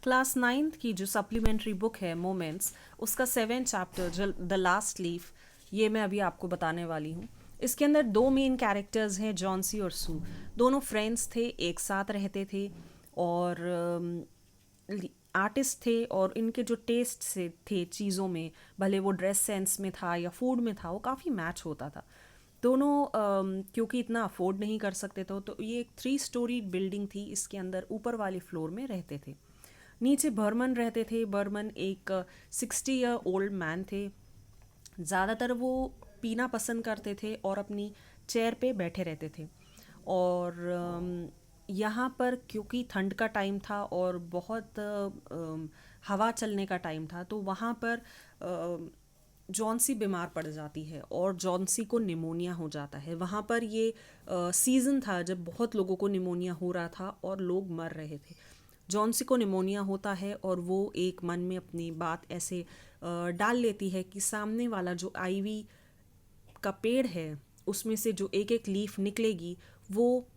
Class ninth की जो supplementary book है मोमेंट्स, उसका 7 चैप्टर जो द लास्ट लीफ, ये मैं अभी आपको बताने वाली हूँ। इसके अंदर दो मेन कैरेक्टर्स हैं, जॉन्सी और सू। दोनों फ्रेंड्स थे, एक साथ रहते थे और आर्टिस्ट थे, और इनके जो टेस्ट से थे चीज़ों में, भले वो ड्रेस सेंस में था या फूड में था, वो काफ़ी मैच होता था। दोनों क्योंकि इतना अफोर्ड नहीं कर सकते थे, तो ये एक 3 स्टोरी बिल्डिंग थी। इसके अंदर ऊपर वाले फ्लोर में रहते थे। नीचे बर्मन रहते थे। बर्मन एक 60 ईयर ओल्ड मैन थे। ज़्यादातर वो पीना पसंद करते थे और अपनी चेयर पे बैठे रहते थे। और यहाँ पर क्योंकि ठंड का टाइम था और बहुत हवा चलने का टाइम था, तो वहाँ पर जॉन्सी बीमार पड़ जाती है और जॉन्सी को निमोनिया हो जाता है। वहाँ पर ये सीज़न था जब बहुत लोगों को निमोनिया हो रहा था और लोग मर रहे थे। जॉन्सी को निमोनिया होता है और वो एक मन में अपनी बात ऐसे डाल लेती है कि सामने वाला जो आईवी का पेड़ है, उसमें से जो एक एक लीफ निकलेगी, वो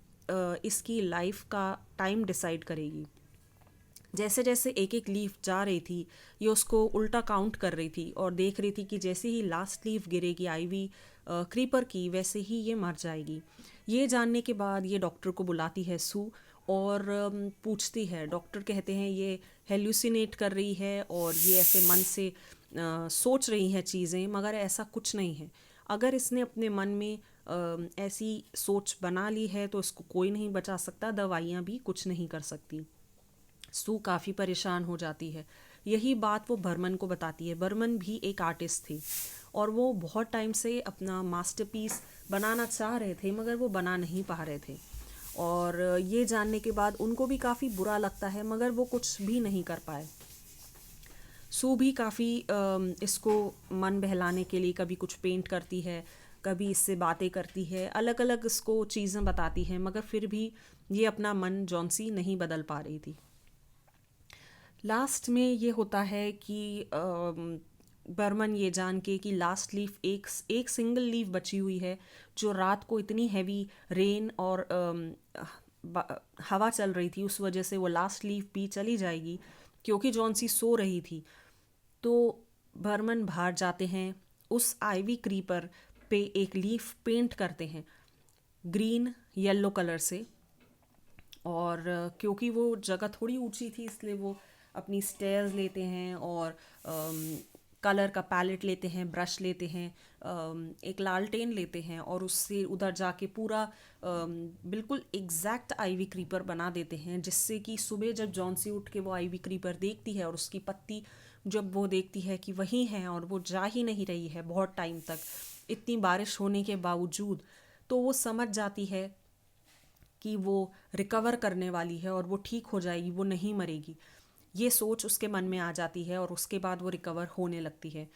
इसकी लाइफ का टाइम डिसाइड करेगी। जैसे जैसे एक एक लीफ जा रही थी, ये उसको उल्टा काउंट कर रही थी और देख रही थी कि जैसे ही लास्ट लीफ गिरेगी आईवी क्रीपर की, वैसे ही ये मर जाएगी। ये जानने के बाद ये डॉक्टर को बुलाती है सू, और पूछती है। डॉक्टर कहते हैं ये हेल्यूसिनेट कर रही है और ये ऐसे मन से सोच रही है चीज़ें, मगर ऐसा कुछ नहीं है। अगर इसने अपने मन में ऐसी सोच बना ली है तो इसको कोई नहीं बचा सकता, दवाइयाँ भी कुछ नहीं कर सकती। सू काफ़ी परेशान हो जाती है। यही बात वो बर्मन को बताती है। बर्मन भी एक आर्टिस्ट थे और वो बहुत टाइम से अपना मास्टरपीस बनाना चाह रहे थे, मगर वो बना नहीं पा रहे थे। और ये जानने के बाद उनको भी काफ़ी बुरा लगता है, मगर वो कुछ भी नहीं कर पाए। सू भी काफ़ी इसको मन बहलाने के लिए कभी कुछ पेंट करती है, कभी इससे बातें करती है, अलग अलग इसको चीज़ें बताती है, मगर फिर भी ये अपना मन जॉन्सी नहीं बदल पा रही थी। लास्ट में ये होता है कि बर्मन ये जान के कि लास्ट लीफ एक एक सिंगल लीफ बची हुई है, जो रात को इतनी हैवी रेन और हवा चल रही थी, उस वजह से वो लास्ट लीफ भी चली जाएगी क्योंकि जॉन्सी सो रही थी। तो बर्मन बाहर जाते हैं, उस आईवी क्रीपर पे एक लीफ पेंट करते हैं ग्रीन येलो कलर से। और क्योंकि वो जगह थोड़ी ऊंची थी, इसलिए वो अपनी स्टेयर्स लेते हैं और कलर का पैलेट लेते हैं, ब्रश लेते हैं, एक लालटेन लेते हैं और उससे उधर जाके पूरा बिल्कुल एग्जैक्ट आईवी क्रीपर बना देते हैं, जिससे कि सुबह जब जॉन्सी उठ के वो आईवी क्रीपर देखती है और उसकी पत्ती जब वो देखती है कि वही है और वो जा ही नहीं रही है बहुत टाइम तक, इतनी बारिश होने के बावजूद, तो वो समझ जाती है कि वो रिकवर करने वाली है और वो ठीक हो जाएगी, वो नहीं मरेगी। ये सोच उसके मन में आ जाती है और उसके बाद वो रिकवर होने लगती है।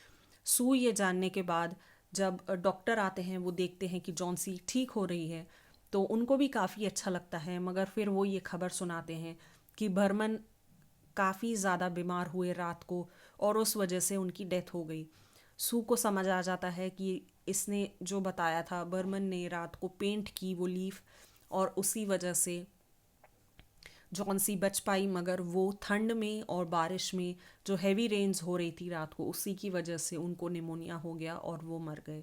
सू ये जानने के बाद जब डॉक्टर आते हैं, वो देखते हैं कि जॉन्सी ठीक हो रही है, तो उनको भी काफ़ी अच्छा लगता है। मगर फिर वो ये खबर सुनाते हैं कि बर्मन काफ़ी ज़्यादा बीमार हुए रात को और उस वजह से उनकी डेथ हो गई। सू को समझ आ जाता है कि इसने जो बताया था, बर्मन ने रात को पेंट की वो लीफ, और उसी वजह से जॉन्सी बच पाई, मगर वो ठंड में और बारिश में जो हैवी रेन्स हो रही थी रात को, उसी की वजह से उनको निमोनिया हो गया और वो मर गए।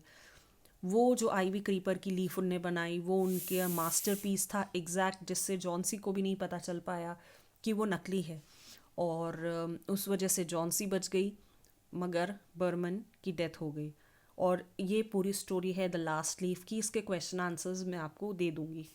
वो जो आईवी क्रीपर की लीफ उनने बनाई, वो उनके मास्टरपीस था एग्जैक्ट, जिससे जॉन्सी को भी नहीं पता चल पाया कि वो नकली है। और उस वजह से जॉन्सी बच गई, मगर बर्मन की डेथ हो गई। और ये पूरी स्टोरी है द लास्ट लीफ की। इसके क्वेश्चन आंसर्स मैं आपको दे दूँगी।